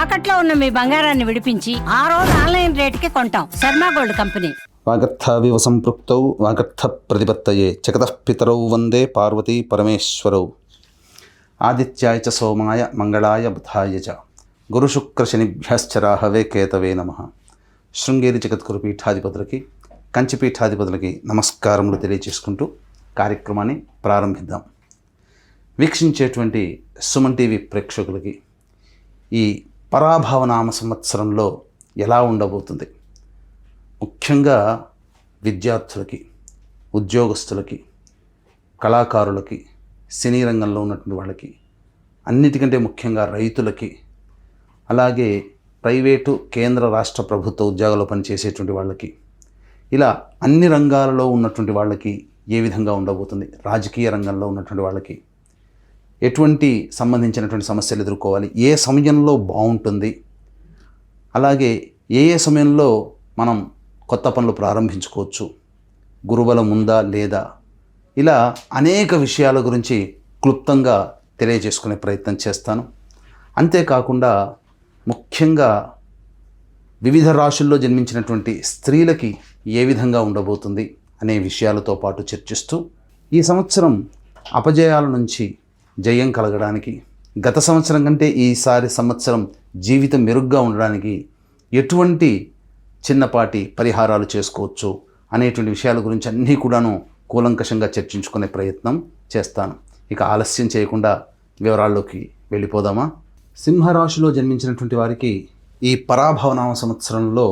తాకట్లో ఉన్న మీ బంగారాన్ని విడిపించి ఆ రోజు ఆన్లైన్ రేటుకి కొంటాం. Sharma gold company. వాగర్థావివ సంపృక్తౌ వాగర్థ ప్రతిపత్తయే జగతః పితరౌ వందే పార్వతీ పరమేశ్వరౌ. ఆదిత్యాయ చ సోమాయ మంగళాయ బుధాయ చ గురుశుక్రశనిభ్యశ్చ రాహవే కేతవే నమః. శృంగేరి జగద్గురు పీఠాధిపతులకి, కంచిపీఠాధిపతులకి నమస్కారములు తెలియజేసుకుంటూ కార్యక్రమాన్ని ప్రారంభిద్దాం. వీక్షించేటువంటి సుమన్ టీవీ ప్రేక్షకులకి ఈ పరాభవనామ సంవత్సరంలో ఎలా ఉండబోతుంది, ముఖ్యంగా విద్యార్థులకి, ఉద్యోగస్తులకి, కళాకారులకి, సినీ రంగంలో ఉన్నటువంటి వాళ్ళకి, అన్నిటికంటే ముఖ్యంగా రైతులకి, అలాగే ప్రైవేటు కేంద్ర రాష్ట్ర ప్రభుత్వ ఉద్యోగాల్లో పనిచేసేటువంటి వాళ్ళకి, ఇలా అన్ని రంగాలలో ఉన్నటువంటి వాళ్ళకి ఏ విధంగా ఉండబోతుంది, రాజకీయ రంగంలో ఉన్నటువంటి వాళ్ళకి ఎటువంటి సంబంధించినటువంటి సమస్యలు ఎదుర్కోవాలి, ఏ సమయంలో బాగుంటుంది, అలాగే ఏ సమయంలో మనం కొత్త పనులు ప్రారంభించుకోవచ్చు, గురుబలం ఉందా లేదా, ఇలా అనేక విషయాల గురించి క్లుప్తంగా తెలియజేసుకునే ప్రయత్నం చేస్తాను. అంతేకాకుండా ముఖ్యంగా వివిధ రాశుల్లో జన్మించినటువంటి స్త్రీలకి ఏ విధంగా ఉండబోతుంది అనే విషయాలతో పాటు చర్చిస్తూ, ఈ సంవత్సరం అపజయాల నుంచి జయం కలగడానికి, గత సంవత్సరం కంటే ఈసారి సంవత్సరం జీవితం మెరుగ్గా ఉండడానికి ఎటువంటి చిన్నపాటి పరిహారాలు చేసుకోవచ్చు అనేటువంటి విషయాల గురించి అన్నీ కూడాను కూలంకషంగా చర్చించుకునే ప్రయత్నం చేస్తాను. ఇక ఆలస్యం చేయకుండా వివరాల్లోకి వెళ్ళిపోదామా. సింహరాశిలో జన్మించినటువంటి వారికి ఈ పరాభవనామ సంవత్సరంలో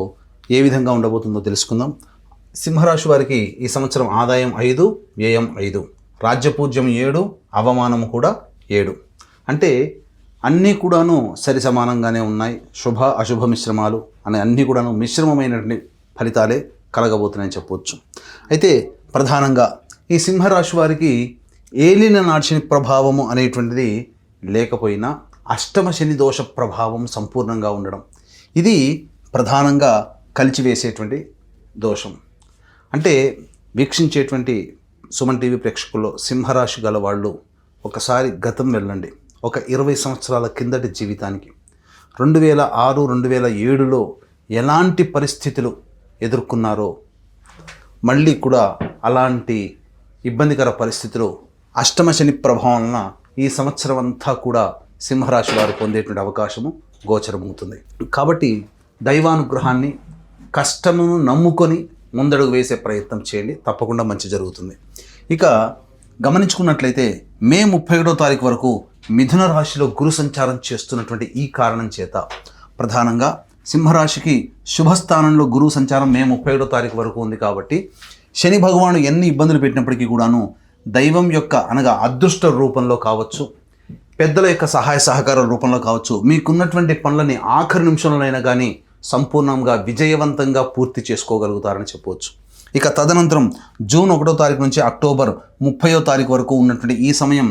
ఏ విధంగా ఉండబోతుందో తెలుసుకుందాం. సింహరాశి వారికి ఈ సంవత్సరం ఆదాయం 5, వ్యయం 5, రాజ్యపూజ్యం 7, అవమానం కూడా 7. అంటే అన్నీ కూడాను సరి సమానంగానే ఉన్నాయి. శుభ అశుభ మిశ్రమాలు అనే అన్నీ కూడాను మిశ్రమమైనటువంటి ఫలితాలే కలగబోతున్నాయని చెప్పవచ్చు. అయితే ప్రధానంగా ఈ సింహరాశి వారికి ఏలిన నాటి ప్రభావము అనేటువంటిది లేకపోయినా అష్టమ శని దోష ప్రభావం సంపూర్ణంగా ఉండడం, ఇది ప్రధానంగా కలిచివేసేటువంటి దోషం. అంటే వీక్షించేటువంటి సుమన్ టీవీ ప్రేక్షకుల్లో సింహరాశి గల వాళ్ళు ఒకసారి గతం వెళ్ళండి. ఒక 20 సంవత్సరాల కిందటి జీవితానికి, 2006, 2007లో ఎలాంటి పరిస్థితులు ఎదుర్కొన్నారో, మళ్ళీ కూడా అలాంటి ఇబ్బందికర పరిస్థితులు అష్టమ శని ప్రభావం వలన ఈ సంవత్సరం అంతా కూడా సింహరాశి వారు పొందేటువంటి అవకాశము గోచరమవుతుంది. కాబట్టి దైవానుగ్రహాన్ని, కష్టమును నమ్ముకొని ముందడుగు వేసే ప్రయత్నం చేయండి, తప్పకుండా మంచి జరుగుతుంది. ఇక గమనించుకున్నట్లయితే మే 31వ తారీఖు వరకు మిథున రాశిలో గురు సంచారం చేస్తున్నటువంటి ఈ కారణం చేత ప్రధానంగా సింహరాశికి శుభస్థానంలో గురువు సంచారం మే 31వ తారీఖు వరకు ఉంది. కాబట్టి శని భగవాను ఎన్ని ఇబ్బందులు పెట్టినప్పటికీ కూడాను దైవం యొక్క అనగా అదృష్ట రూపంలో కావచ్చు, పెద్దల యొక్క సహాయ సహకారాల రూపంలో కావచ్చు, మీకున్నటువంటి పనులని ఆఖరి నిమిషంలోనైనా కానీ సంపూర్ణంగా విజయవంతంగా పూర్తి చేసుకోగలుగుతారని చెప్పవచ్చు. ఇక తదనంతరం జూన్ 1వ తారీఖు నుంచి అక్టోబర్ 30వ తారీఖు వరకు ఉన్నటువంటి ఈ సమయం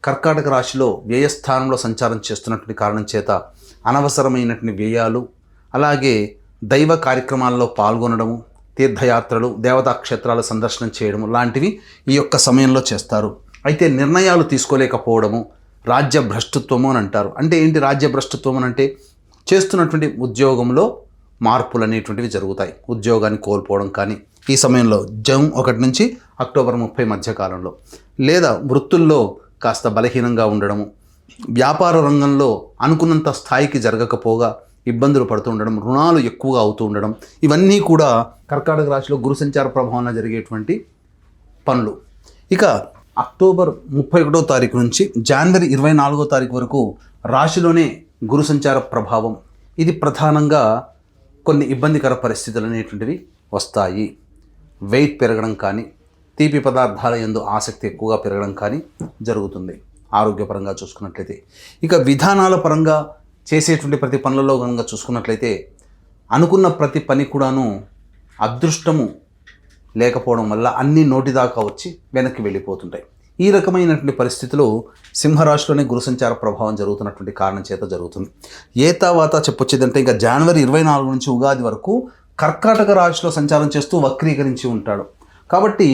కర్కాటక రాశిలో వ్యయస్థానంలో సంచారం చేస్తున్నటువంటి కారణం చేత అనవసరమైనటువంటి వ్యయాలు, అలాగే దైవ కార్యక్రమాల్లో పాల్గొనడము, తీర్థయాత్రలు, దేవతా క్షేత్రాల సందర్శనం చేయడము లాంటివి ఈ యొక్క సమయంలో చేస్తారు. అయితే నిర్ణయాలు తీసుకోలేకపోవడము రాజ్య భ్రష్టత్వము అని అంటారు. అంటే ఏంటి రాజ్య భ్రష్టత్వం అని అంటే, చేస్తున్నటువంటి ఉద్యోగంలో మార్పులు అనేటువంటివి జరుగుతాయి. ఉద్యోగాన్ని కోల్పోవడం కానీ ఈ సమయంలో జూన్ 1 నుంచి అక్టోబర్ 30 మధ్య కాలంలో, లేదా వృత్తుల్లో కాస్త బలహీనంగా ఉండడము, వ్యాపార రంగంలో అనుకున్నంత స్థాయికి జరగకపోగా ఇబ్బందులు పడుతూ ఉండడం, రుణాలు ఎక్కువగా అవుతూ ఉండడం, ఇవన్నీ కూడా కర్కాటక రాశిలో గురు సంచార ప్రభావంలో జరిగేటువంటి పనులు. ఇక అక్టోబర్ 31వ తారీఖు నుంచి జనవరి 24వ తారీఖు వరకు రాశిలోనే గురు సంచార ప్రభావం, ఇది ప్రధానంగా కొన్ని ఇబ్బందికర పరిస్థితులు అనేటువంటివి వస్తాయి. వెయిట్ పెరగడం కానీ, తీపి పదార్థాల యందు ఆసక్తి ఎక్కువగా పెరగడం కానీ జరుగుతుంది ఆరోగ్యపరంగా చూసుకున్నట్లయితే. ఇక విధానాల పరంగా చేసేటువంటి ప్రతి పనులలో కనుక చూసుకున్నట్లయితే అనుకున్న ప్రతి పని కూడాను అదృష్టము లేకపోవడం వల్ల అన్నీ నోటిదాకా వచ్చి వెనక్కి వెళ్ళిపోతుంటాయి. ఈ రకమైనటువంటి పరిస్థితులు సింహరాశిలోనే గురు సంచార ప్రభావం జరుగుతున్నటువంటి కారణం చేత జరుగుతుంది. ఏ తర్వాత చెప్పొచ్చేదంటే, ఇంకా జనవరి 24 నుంచి ఉగాది వరకు కర్కాటక రాశిలో సంచారం చేస్తూ వక్రీకరించి ఉంటాడు. కాబట్టి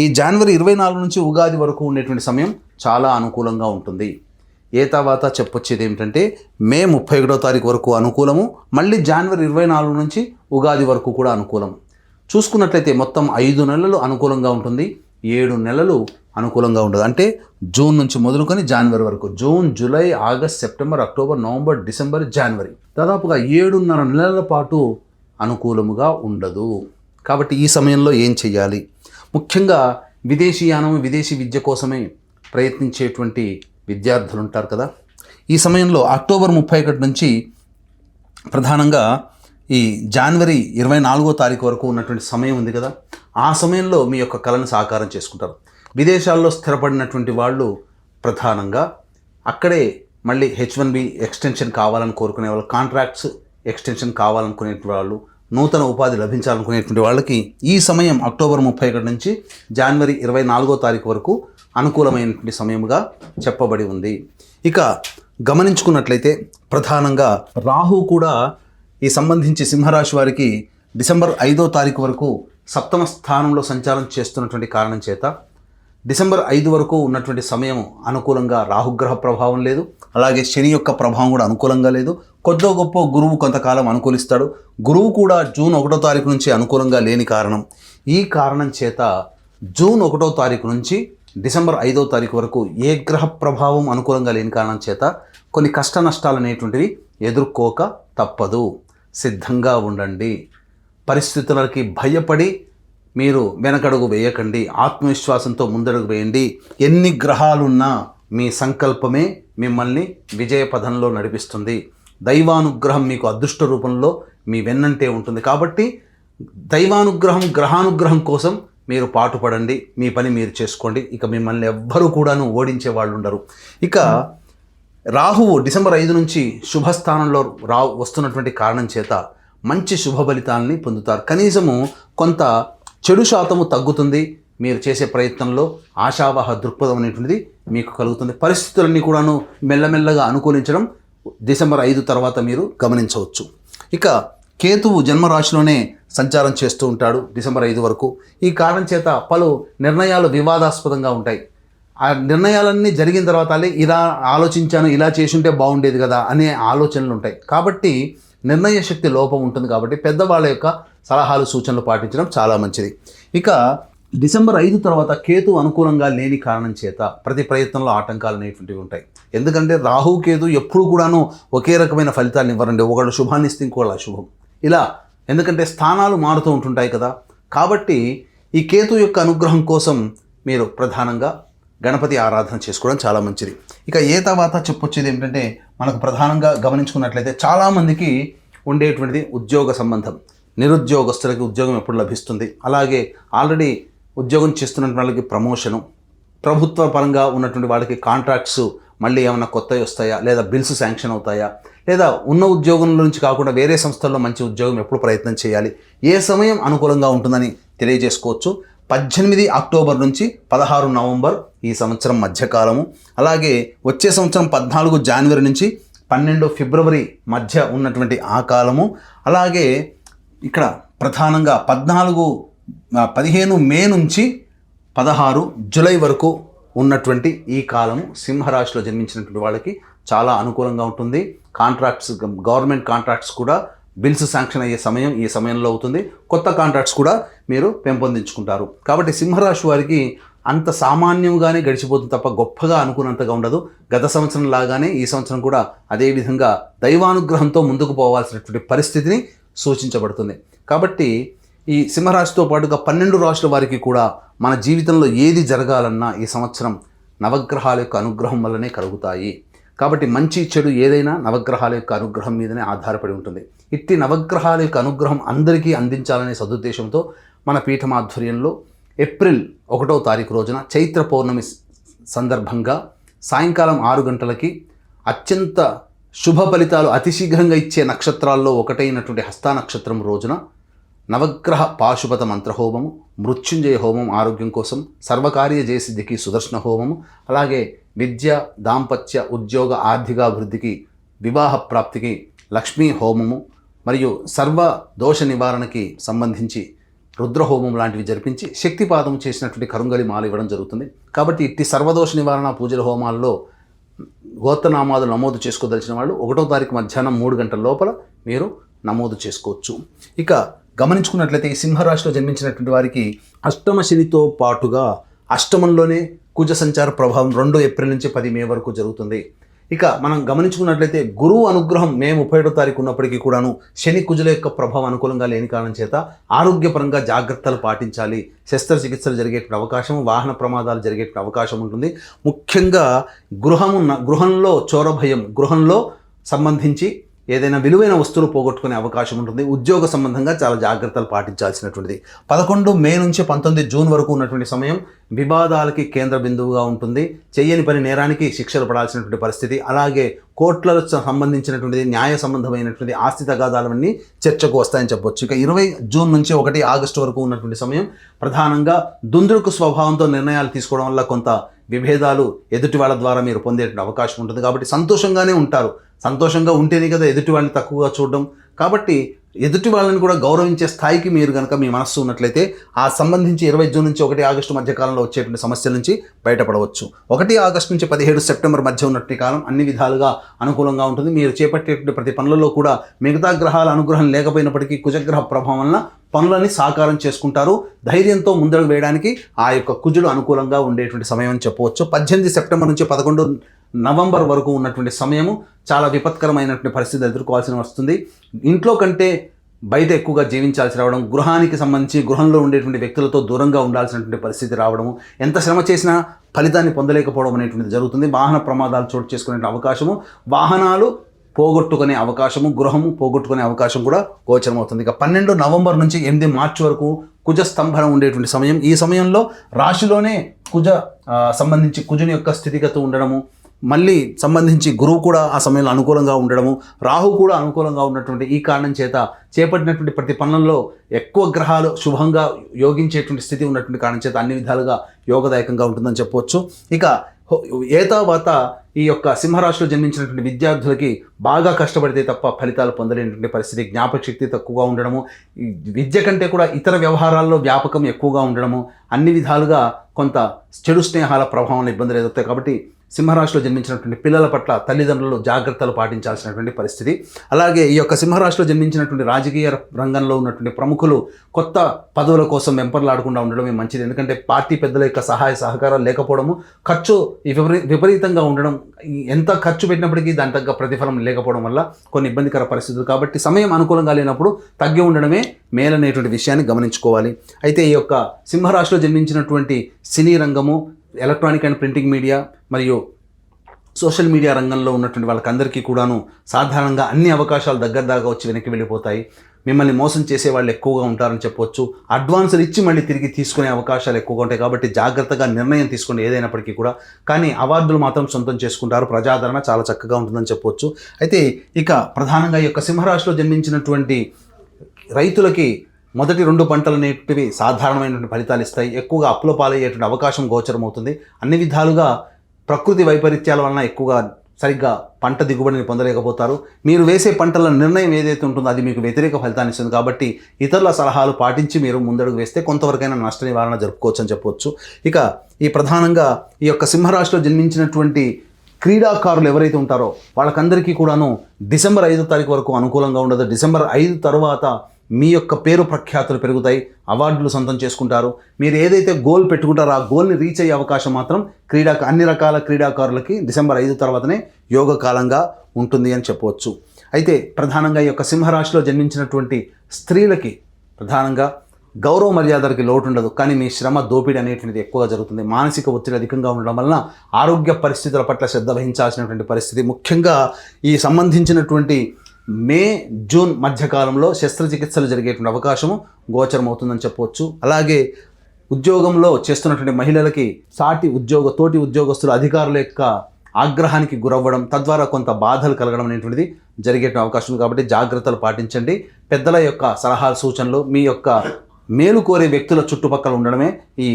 ఈ జనవరి 24 నుంచి ఉగాది వరకు ఉండేటువంటి సమయం చాలా అనుకూలంగా ఉంటుంది. తర్వాత చెప్పొచ్చేది ఏమిటంటే మే 31వ తారీఖు వరకు అనుకూలము, మళ్ళీ జనవరి 24 నుంచి ఉగాది వరకు కూడా అనుకూలం. చూసుకున్నట్లయితే మొత్తం 5 నెలలు అనుకూలంగా ఉంటుంది, 7 నెలలు అనుకూలంగా ఉండదు. అంటే జూన్ నుంచి మొదలుకొని జనవరి వరకు, June, July, August, September, October, November, December, జనవరి, దాదాపుగా 7.5 నెలల పాటు అనుకూలముగా ఉండదు. కాబట్టి ఈ సమయంలో ఏం చేయాలి? ముఖ్యంగా విదేశీయానం, విదేశీ విద్య కోసమే ప్రయత్నించేటువంటి విద్యార్థులు ఉంటారు కదా, ఈ సమయంలో అక్టోబర్ 31 నుంచి ప్రధానంగా ఈ జనవరి 24వ తారీఖు వరకు ఉన్నటువంటి సమయం ఉంది కదా, ఆ సమయంలో మీ యొక్క కళను సాకారం చేసుకుంటారు. విదేశాల్లో స్థిరపడినటువంటి వాళ్ళు ప్రధానంగా అక్కడే మళ్ళీ H1B ఎక్స్టెన్షన్ కావాలని కోరుకునే వాళ్ళు, కాంట్రాక్ట్స్ ఎక్స్టెన్షన్ కావాలనుకునే వాళ్ళు, నూతన ఉపాధి లభించాలనుకునేటువంటి వాళ్ళకి ఈ సమయం అక్టోబర్ 31 నుంచి జనవరి 24వ తారీఖు వరకు అనుకూలమైనటువంటి సమయముగా చెప్పబడి ఉంది. ఇక గమనించుకున్నట్లయితే ప్రధానంగా రాహు కూడా ఈ సంబంధించి సింహరాశి వారికి డిసెంబర్ 5వ తారీఖు వరకు 7వ స్థానంలో సంచారం చేస్తున్నటువంటి కారణం చేత డిసెంబర్ 5 వరకు ఉన్నటువంటి సమయం అనుకూలంగా రాహుగ్రహ ప్రభావం లేదు, అలాగే శని యొక్క ప్రభావం కూడా అనుకూలంగా లేదు. కొద్దో గొప్ప గురువు కొంతకాలం అనుకూలిస్తాడు. గురువు కూడా జూన్ 1వ తారీఖు నుంచి అనుకూలంగా లేని కారణం, ఈ కారణం చేత జూన్ 1వ తారీఖు నుంచి డిసెంబర్ 5వ తారీఖు వరకు ఏ గ్రహ ప్రభావం అనుకూలంగా లేని కారణం చేత కొన్ని కష్ట నష్టాలు అనేటువంటివి ఎదుర్కోక తప్పదు. సిద్ధంగా ఉండండి. పరిస్థితులకి భయపడి మీరు వెనకడుగు వేయకండి, ఆత్మవిశ్వాసంతో ముందడుగు వేయండి. ఎన్ని గ్రహాలున్నా మీ సంకల్పమే మిమ్మల్ని విజయ పథంలో నడిపిస్తుంది. దైవానుగ్రహం మీకు అదృష్ట రూపంలో మీ వెన్నంటే ఉంటుంది. కాబట్టి దైవానుగ్రహం, గ్రహానుగ్రహం కోసం మీరు పాటుపడండి, మీ పని మీరు చేసుకోండి. ఇక మిమ్మల్ని ఎవ్వరూ కూడాను ఓడించే వాళ్ళు ఉండరు. ఇక రాహువు డిసెంబర్ 5 నుంచి శుభస్థానంలో వస్తున్నటువంటి కారణం చేత మంచి శుభ ఫలితాలని పొందుతారు. కనీసము కొంత చెడు శాతము తగ్గుతుంది. మీరు చేసే ప్రయత్నంలో ఆశావాహ దృక్పథం అనేటువంటిది మీకు కలుగుతుంది. పరిస్థితులన్నీ కూడాను మెల్లమెల్లగా అనుకూలించడం డిసెంబర్ 5 తర్వాత మీరు గమనించవచ్చు. ఇక కేతువు జన్మరాశిలోనే సంచారం చేస్తూ ఉంటాడు డిసెంబర్ 5 వరకు. ఈ కారణం చేత పలు నిర్ణయాలు వివాదాస్పదంగా ఉంటాయి. ఆ నిర్ణయాలన్నీ జరిగిన తర్వాత ఇలా ఆలోచించాను, ఇలా చేసుంటే బాగుండేది కదా అనే ఆలోచనలు ఉంటాయి. కాబట్టి నిర్ణయ శక్తి లోపం ఉంటుంది. కాబట్టి పెద్దవాళ్ళ యొక్క సలహాలు, సూచనలు పాటించడం చాలా మంచిది. ఇక డిసెంబర్ 5 తర్వాత కేతు అనుకూలంగా లేని కారణం చేత ప్రతి ప్రయత్నంలో ఆటంకాలు అనేటువంటివి ఉంటాయి. ఎందుకంటే రాహు, కేతు ఎప్పుడు కూడాను ఒకే రకమైన ఫలితాలను ఇవ్వరండి. ఒకళ్ళు శుభాన్ని ఇస్తే ఇంకోళ్ళు అశుభం, ఇలా. ఎందుకంటే స్థానాలు మారుతూ ఉంటుంటాయి కదా. కాబట్టి ఈ కేతు యొక్క అనుగ్రహం కోసం మీరు ప్రధానంగా గణపతి ఆరాధన చేసుకోవడం చాలా మంచిది. ఇక తర్వాత చెప్పొచ్చేది ఏమిటంటే మనకు ప్రధానంగా గమనించుకున్నట్లయితే చాలామందికి ఉండేటువంటిది ఉద్యోగ సంబంధం. నిరుద్యోగస్తులకి ఉద్యోగం ఎప్పుడు లభిస్తుంది, అలాగే ఆల్రెడీ ఉద్యోగం చేస్తున్న వాళ్ళకి ప్రమోషను, ప్రభుత్వ పరంగా ఉన్నటువంటి వాళ్ళకి కాంట్రాక్ట్స్ మళ్ళీ ఏమైనా కొత్తవి వస్తాయా, లేదా బిల్స్ శాంక్షన్ అవుతాయా, లేదా ఉన్న ఉద్యోగం నుంచి కాకుండా వేరే సంస్థల్లో మంచి ఉద్యోగం ఎప్పుడు ప్రయత్నం చేయాలి, ఏ సమయం అనుకూలంగా ఉంటుందని తెలియజేసుకోవచ్చు. 18 అక్టోబర్ నుంచి 16 నవంబర్ ఈ సంవత్సరం మధ్యకాలము, అలాగే వచ్చే సంవత్సరం 14 జనవరి నుంచి 12 ఫిబ్రవరి మధ్య ఉన్నటువంటి ఆ కాలము, అలాగే ఇక్కడ ప్రధానంగా 15 మే నుంచి 16 జూలై వరకు ఉన్నటువంటి ఈ కాలము సింహరాశిలో జన్మించినటువంటి వాళ్ళకి చాలా అనుకూలంగా ఉంటుంది. కాంట్రాక్ట్స్, గవర్నమెంట్ కాంట్రాక్ట్స్ కూడా బిల్స్ శాంక్షన్ అయ్యే సమయం ఈ సమయంలో అవుతుంది. కొత్త కాంట్రాక్ట్స్ కూడా మీరు పెంపొందించుకుంటారు. కాబట్టి సింహరాశి వారికి అంత సామాన్యంగానే గడిచిపోతుంది తప్ప గొప్పగా అనుకున్నంతగా ఉండదు. గత సంవత్సరం లాగానే ఈ సంవత్సరం కూడా అదేవిధంగా దైవానుగ్రహంతో ముందుకు పోవాల్సినటువంటి పరిస్థితిని సూచించబడుతుంది. కాబట్టి ఈ సింహరాశితో పాటుగా 12 రాశుల వారికి కూడా మన జీవితంలో ఏది జరగాలన్నా ఈ సంవత్సరం నవగ్రహాల యొక్క అనుగ్రహం వల్లనే కలుగుతాయి. కాబట్టి మంచి చెడు ఏదైనా నవగ్రహాల యొక్క అనుగ్రహం మీదనే ఆధారపడి ఉంటుంది. ఇట్టి నవగ్రహాల యొక్క అనుగ్రహం అందరికీ అందించాలనే సదుద్దేశంతో మన పీఠం ఆధ్వర్యంలో ఏప్రిల్ 1వ తారీఖు రోజున చైత్ర పౌర్ణమి సందర్భంగా సాయంకాలం 6 గంటలకి అత్యంత శుభ ఫలితాలు అతి శీఘ్రంగా ఇచ్చే నక్షత్రాల్లో ఒకటైనటువంటి హస్తా నక్షత్రం రోజున నవగ్రహ పాశుపత మంత్రహోమము, మృత్యుంజయ హోమం ఆరోగ్యం కోసం, సర్వకార్య జయసిద్ధికి సుదర్శన హోమము, అలాగే విద్య, దాంపత్య, ఉద్యోగ, ఆర్థికాభివృద్ధికి, వివాహ ప్రాప్తికి లక్ష్మీ హోమము మరియు సర్వ దోష నివారణకి సంబంధించి రుద్రహోమం లాంటివి జరిపించి శక్తిపాదం చేసినటువంటి కరుంగలి మాల ఇవ్వడం జరుగుతుంది. కాబట్టి ఇట్టి సర్వదోష నివారణ పూజల హోమాల్లో గోత్రనామాలు నమోదు చేసుకోదలిచిన వాళ్ళు 1వ తారీఖు మధ్యాహ్నం 3 గంటల లోపల మీరు నమోదు చేసుకోవచ్చు. ఇక గమనించుకున్నట్లయితే ఈ సింహరాశిలో జన్మించినటువంటి వారికి అష్టమ శనితో పాటుగా అష్టమంలోనే కుజ సంచార ప్రభావం 2 ఏప్రిల్ నుంచి 10 మే వరకు జరుగుతుంది. ఇక మనం గమనించుకున్నట్లయితే గురువు అనుగ్రహం మే 31వ తారీఖు ఉన్నప్పటికీ కూడాను శని కుజుల యొక్క ప్రభావం అనుకూలంగా లేని కారణం చేత ఆరోగ్యపరంగా జాగ్రత్తలు పాటించాలి. శస్త్రచికిత్సలు జరిగేటువంటి అవకాశం, వాహన ప్రమాదాలు జరిగేటువంటి అవకాశం ఉంటుంది. ముఖ్యంగా గృహంలో చోరభయం, గృహంలో సంబంధించి ఏదైనా విలువైన వస్తువులు పోగొట్టుకునే అవకాశం ఉంటుంది. ఉద్యోగ సంబంధంగా చాలా జాగ్రత్తలు పాటించాల్సినటువంటిది. 11 మే నుంచి 19 జూన్ వరకు ఉన్నటువంటి సమయం వివాదాలకి కేంద్ర బిందువుగా ఉంటుంది. చేయని పని నేరానికి శిక్షలు పడాల్సినటువంటి పరిస్థితి. అలాగే కోర్టులకు సంబంధించినటువంటిది, న్యాయ సంబంధమైనటువంటి ఆస్తి తగాదాలన్నీ చర్చకు వస్తాయని చెప్పొచ్చు. ఇక 20 జూన్ నుంచి 1 ఆగస్టు వరకు ఉన్నటువంటి సమయం ప్రధానంగా దుందుడుకు స్వభావంతో నిర్ణయాలు తీసుకోవడం వల్ల కొంత విభేదాలు ఎదుటి వాళ్ళ ద్వారా మీరు పొందేటువంటి అవకాశం ఉంటుంది. కాబట్టి సంతోషంగానే ఉంటారు. సంతోషంగా ఉంటేనే కదా ఎదుటి వాళ్ళని తక్కువగా చూడడం. కాబట్టి ఎదుటి వాళ్ళని కూడా గౌరవించే స్థాయికి మీరు కనుక మీ మనస్సు ఉన్నట్లయితే ఆ సంబంధించి 20 జూన్ నుంచి 1 ఆగస్టు మధ్య కాలంలో వచ్చేటువంటి సమస్యల నుంచి బయటపడవచ్చు. 1 ఆగస్టు నుంచి 17 సెప్టెంబర్ మధ్య ఉన్నటువంటి కాలం అన్ని విధాలుగా అనుకూలంగా ఉంటుంది. మీరు చేపట్టేటువంటి ప్రతి పనులలో కూడా మిగతా గ్రహాల అనుగ్రహం లేకపోయినప్పటికీ కుజగ్రహ ప్రభావం వలన పనులని సాకారం చేసుకుంటారు. ధైర్యంతో ముందడుగు వేయడానికి ఆ యొక్క కుజుడు అనుకూలంగా ఉండేటువంటి సమయం అని చెప్పవచ్చు. 18 సెప్టెంబర్ నుంచి 11 నవంబర్ వరకు ఉన్నటువంటి సమయము చాలా విపత్కరమైనటువంటి పరిస్థితి ఎదుర్కోవాల్సి వస్తుంది. ఇంట్లో కంటే బయట ఎక్కువగా జీవించాల్సి రావడం, గృహానికి సంబంధించి గృహంలో ఉండేటువంటి వ్యక్తులతో దూరంగా ఉండాల్సినటువంటి పరిస్థితి రావడము, ఎంత శ్రమ చేసినా ఫలితాన్ని పొందలేకపోవడం అనేటువంటిది జరుగుతుంది. వాహన ప్రమాదాలు చోటు చేసుకునే అవకాశము, వాహనాలు పోగొట్టుకునే అవకాశము, గృహము పోగొట్టుకునే అవకాశం కూడా గోచరమవుతుంది. ఇక 12 నవంబర్ నుంచి 8 మార్చి వరకు కుజ స్తంభన ఉండేటువంటి సమయం. ఈ సమయంలో రాశిలోనే సంబంధించి కుజుని యొక్క స్థితిగతి ఉండడము, మళ్ళీ సంబంధించి గురువు కూడా ఆ సమయంలో అనుకూలంగా ఉండడము, రాహు కూడా అనుకూలంగా ఉన్నటువంటి ఈ కారణం చేత చేపట్టినటువంటి ప్రతి పనులలో ఎక్కువ గ్రహాలు శుభంగా యోగించేటువంటి స్థితి ఉన్నటువంటి కారణం చేత అన్ని విధాలుగా యోగదాయకంగా ఉంటుందని చెప్పవచ్చు. ఇక ఏతావాత ఈ యొక్క సింహరాశిలో జన్మించినటువంటి విద్యార్థులకి బాగా కష్టపడితే తప్ప ఫలితాలు పొందలేనటువంటి పరిస్థితి, జ్ఞాపక శక్తి తక్కువగా ఉండడము, విద్య కంటే కూడా ఇతర వ్యవహారాల్లో వ్యాపకం ఎక్కువగా ఉండడము, అన్ని విధాలుగా కొంత చెడు స్నేహాల ప్రభావంలో ఇబ్బందులు ఎదుగుతాయి. కాబట్టి సింహరాశిలో జన్మించినటువంటి పిల్లల పట్ల తల్లిదండ్రులు జాగ్రత్తలు పాటించాల్సినటువంటి పరిస్థితి. అలాగే ఈ యొక్క సింహరాశిలో జన్మించినటువంటి రాజకీయ రంగంలో ఉన్నటువంటి ప్రముఖులు కొత్త పదవుల కోసం వెంపర్లాడకుండా ఉండడమే మంచిది. ఎందుకంటే పార్టీ పెద్దల యొక్క సహాయ సహకారాలు లేకపోవడము, ఖర్చు విపరీతంగా ఉండడం, ఎంత ఖర్చు పెట్టినప్పటికీ దాని తగ్గ ప్రతిఫలం లేకపోవడం వల్ల కొన్ని ఇబ్బందికర పరిస్థితులు. కాబట్టి సమయం అనుకూలంగా లేనప్పుడు తగ్గి ఉండడమే మేలనేటువంటి విషయాన్ని గమనించుకోవాలి. అయితే ఈ యొక్క సింహరాశిలో జన్మించినటువంటి సినీ రంగము, ఎలక్ట్రానిక్ అండ్ ప్రింటింగ్ మీడియా మరియు సోషల్ మీడియా రంగంలో ఉన్నటువంటి వాళ్ళకందరికీ కూడాను సాధారణంగా అన్ని అవకాశాలు దగ్గర దాకా వచ్చి వెనక్కి వెళ్ళిపోతాయి. మిమ్మల్ని మోసం చేసే వాళ్ళు ఎక్కువగా ఉంటారని చెప్పవచ్చు. అడ్వాన్సులు ఇచ్చి మళ్ళీ తిరిగి తీసుకునే అవకాశాలు ఎక్కువగా ఉంటాయి. కాబట్టి జాగ్రత్తగా నిర్ణయం తీసుకోండి ఏదైనప్పటికీ కూడా. కానీ అవార్డులు మాత్రం సొంతం చేసుకుంటారు. ప్రజాదరణ చాలా చక్కగా ఉంటుందని చెప్పవచ్చు. అయితే ఇక ప్రధానంగా ఈ యొక్క సింహరాశిలో జన్మించినటువంటి రైతులకి మొదటి 2 పంటలు అనేటివి సాధారణమైనటువంటి ఫలితాలు ఇస్తాయి. ఎక్కువగా అప్పుల పాలయ్యేటువంటి అవకాశం గోచరం అవుతుంది. అన్ని విధాలుగా ప్రకృతి వైపరీత్యాల వలన ఎక్కువగా సరిగ్గా పంట దిగుబడిని పొందలేకపోతారు. మీరు వేసే పంటల నిర్ణయం ఏదైతే ఉంటుందో అది మీకు వ్యతిరేక ఫలితాన్ని ఇస్తుంది. కాబట్టి ఇతరుల సలహాలు పాటించి మీరు ముందడుగు వేస్తే కొంతవరకైనా నష్ట నివారణ జరుపుకోవచ్చు అని చెప్పవచ్చు. ఇక ఈ ప్రధానంగా ఈ యొక్క సింహరాశిలో జన్మించినటువంటి క్రీడాకారులు ఎవరైతే ఉంటారో వాళ్ళకందరికీ కూడాను డిసెంబర్ 5వ తారీఖు వరకు అనుకూలంగా ఉండదు. డిసెంబర్ 5 తర్వాత మీ యొక్క పేరు ప్రఖ్యాతులు పెరుగుతాయి, అవార్డులు సొంతం చేసుకుంటారు. మీరు ఏదైతే గోల్ పెట్టుకుంటారో ఆ గోల్ని రీచ్ అయ్యే అవకాశం మాత్రం అన్ని రకాల క్రీడాకారులకి డిసెంబర్ 5 తర్వాతనే యోగ కాలంగా ఉంటుంది అని చెప్పవచ్చు. అయితే ప్రధానంగా ఈ యొక్క సింహరాశిలో జన్మించినటువంటి స్త్రీలకి ప్రధానంగా గౌరవ మర్యాదలకి లోటు ఉండదు. కానీ మీ శ్రమ దోపిడీ అనేటువంటిది ఎక్కువగా జరుగుతుంది. మానసిక ఒత్తిడి అధికంగా ఉండడం వలన ఆరోగ్య పరిస్థితుల పట్ల శ్రద్ధ వహించాల్సినటువంటి పరిస్థితి. ముఖ్యంగా ఈ సంబంధించినటువంటి మే జూన్ మధ్యకాలంలో శస్త్రచికిత్సలు జరిగేటువంటి అవకాశము గోచరమవుతుందని చెప్పవచ్చు. అలాగే ఉద్యోగంలో చేస్తున్నటువంటి మహిళలకి తోటి ఉద్యోగస్తులు అధికారుల యొక్క ఆగ్రహానికి గురవ్వడం, తద్వారా కొంత బాధలు కలగడం అనేటువంటిది జరిగే అవకాశం ఉంది. కాబట్టి జాగ్రత్తలు పాటించండి. పెద్దల యొక్క సలహాలు సూచనలు, మీ యొక్క మేలు కోరే వ్యక్తుల చుట్టుపక్కల ఉండడమే ఈ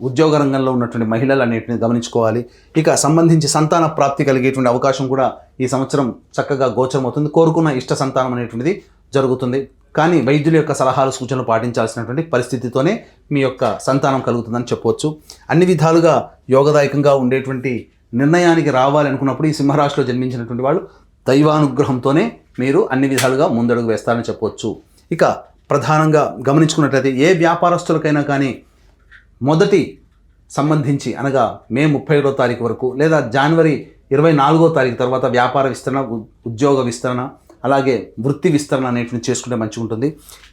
ఉద్యోగ రంగంలో ఉన్నటువంటి మహిళలు అనేటిని గమనించుకోవాలి. ఇక సంబంధించి సంతాన ప్రాప్తి కలిగేటువంటి అవకాశం కూడా ఈ సంవత్సరం చక్కగా గోచరమవుతుంది. కోరుకున్న ఇష్ట సంతానం అనేటువంటిది జరుగుతుంది. కానీ వైద్యుల యొక్క సలహాలు సూచనలు పాటించాల్సినటువంటి పరిస్థితితోనే మీ యొక్క సంతానం కలుగుతుందని చెప్పవచ్చు. అన్ని విధాలుగా యోగదాయకంగా ఉండేటువంటి నిర్ణయానికి రావాలి అనుకున్నప్పుడు ఈ సింహరాశిలో జన్మించినటువంటి వాళ్ళు దైవానుగ్రహంతోనే మీరు అన్ని విధాలుగా ముందడుగు వేస్తారని చెప్పవచ్చు. ఇక ప్రధానంగా గమనించుకున్నట్లయితే ఏ వ్యాపారస్తులకైనా కానీ మొదటి సంబంధించి అనగా మే 31వ తారీఖు వరకు లేదా జనవరి 24వ తారీఖు తర్వాత వ్యాపార విస్తరణ, ఉద్యోగ విస్తరణ, అలాగే వృత్తి విస్తరణ అనేటివి చేసుకుంటే మంచిగా ఉంటుంది.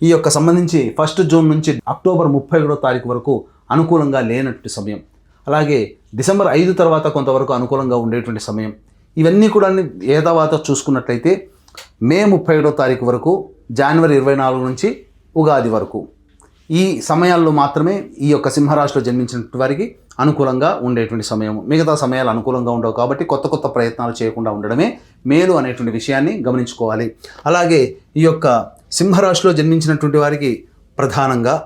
ఈ యొక్క సంబంధించి 1 జూన్ నుంచి అక్టోబర్ 31వ తారీఖు వరకు అనుకూలంగా లేనటువంటి సమయం, అలాగే డిసెంబర్ 5 తర్వాత కొంతవరకు అనుకూలంగా ఉండేటువంటి సమయం. ఇవన్నీ కూడా ఏ తర్వాత చూసుకున్నట్లయితే మే 31వ తారీఖు వరకు, జనవరి 24 నుంచి ఉగాది వరకు ఈ సమయాల్లో మాత్రమే ఈ యొక్క సింహరాశిలో జన్మించినటువంటి వారికి అనుకూలంగా ఉండేటువంటి సమయం. మిగతా సమయాలు అనుకూలంగా ఉండవు కాబట్టి కొత్త ప్రయత్నాలు చేయకుండా ఉండడమే మేలు అనేటువంటి విషయాన్ని గమనించుకోవాలి. అలాగే ఈ యొక్క సింహరాశిలో జన్మించినటువంటి వారికి ప్రధానంగా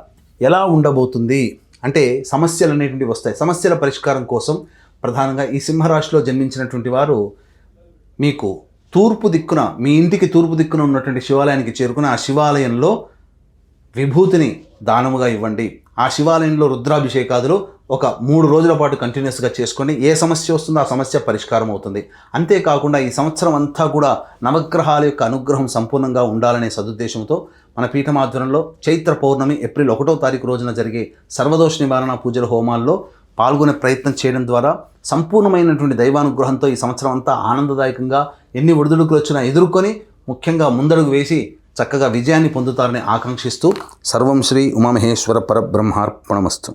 ఎలా ఉండబోతుంది అంటే సమస్యలు అనేటువంటివి వస్తాయి. సమస్యల పరిష్కారం కోసం ప్రధానంగా ఈ సింహరాశిలో జన్మించినటువంటి వారు మీకు తూర్పు దిక్కున, మీ ఇంటికి తూర్పు దిక్కున ఉన్నటువంటి శివాలయానికి చేరుకుని ఆ శివాలయంలో విభూతిని దానముగా ఇవ్వండి. ఆ శివాలయంలో రుద్రాభిషేకాదులు ఒక 3 రోజుల పాటు కంటిన్యూస్గా చేసుకోండి. ఏ సమస్య వస్తుందో ఆ సమస్య పరిష్కారం అవుతుంది. అంతేకాకుండా ఈ సంవత్సరం అంతా కూడా నవగ్రహాల యొక్క అనుగ్రహం సంపూర్ణంగా ఉండాలనే సదుద్దేశంతో మన పీఠమాధ్వర్యంలో చైత్ర పౌర్ణమి ఏప్రిల్ 1వ తారీఖు రోజున జరిగే సర్వదోష నివారణ పూజల హోమాల్లో పాల్గొనే ప్రయత్నం చేయడం ద్వారా సంపూర్ణమైనటువంటి దైవానుగ్రహంతో ఈ సంవత్సరం అంతా ఆనందదాయకంగా ఎన్ని ఒడిదుడుకులు వచ్చినా ఎదుర్కొని ముఖ్యంగా ముందడుగు వేసి చక్కగా విజయాన్ని పొందుతారని ఆకాంక్షిస్తూ సర్వం శ్రీ ఉమామహేశ్వర పరబ్రహ్మార్పణమస్తు.